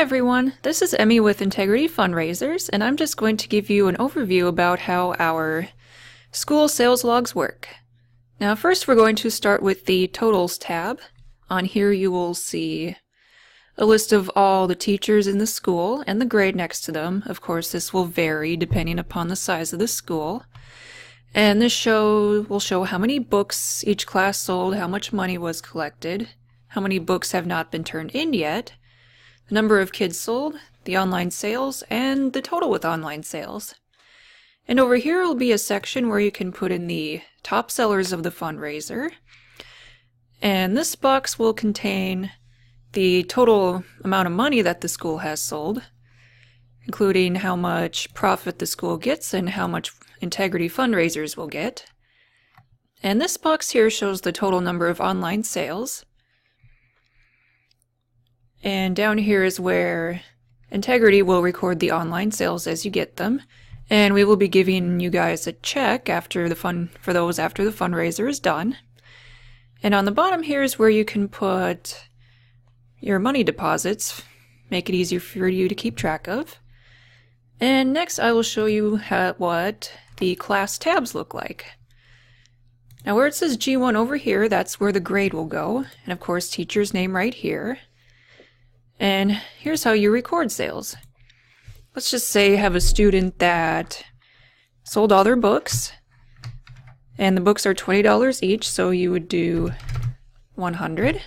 everyone, this is Emmy with Integrity Fundraisers, and I'm just going to give you an overview about how our school sales logs work. Now first we're going to start with the Totals tab. On here you will see a list of all the teachers in the school and the grade next to them. Of course this will vary depending upon the size of the school. And this will show how many books each class sold, how much money was collected, how many books have not been turned in yet, the number of kids sold, the online sales, and the total with online sales. And over here will be a section where you can put in the top sellers of the fundraiser. And this box will contain the total amount of money that the school has sold, including how much profit the school gets and how much Integrity fundraisers will get. And this box here shows the total number of online sales. And down here is where Integrity will record the online sales as you get them. And we will be giving you guys a check after for those after the fundraiser is done. And on the bottom here is where you can put your money deposits, make it easier for you to keep track of. And next I will show you what the class tabs look like. Now where it says G1 over here, that's where the grade will go, and of course teacher's name right here. And here's how you record sales. Let's just say you have a student that sold all their books, and the books are $20 each, so you would do 100.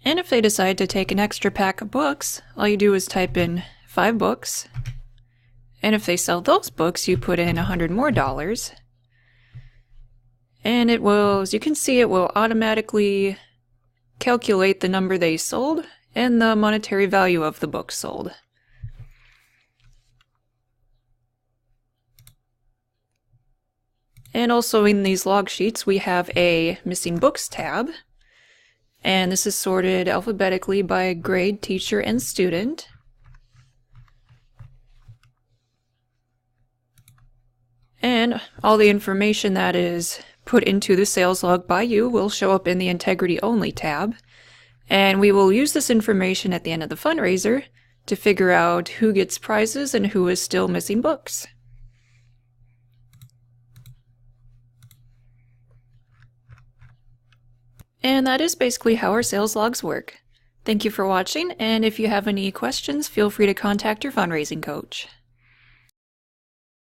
And if they decide to take an extra pack of books, all you do is type in 5 books. And if they sell those books, you put in $100 more. And it will, as you can see, it will automatically calculate the number they sold and the monetary value of the books sold. And also in these log sheets, we have a Missing Books tab. And this is sorted alphabetically by grade, teacher, and student. And all the information that is put into the sales log by you will show up in the Integrity Only tab. And we will use this information at the end of the fundraiser to figure out who gets prizes and who is still missing books. And that is basically how our sales logs work. Thank you for watching, and if you have any questions, feel free to contact your fundraising coach.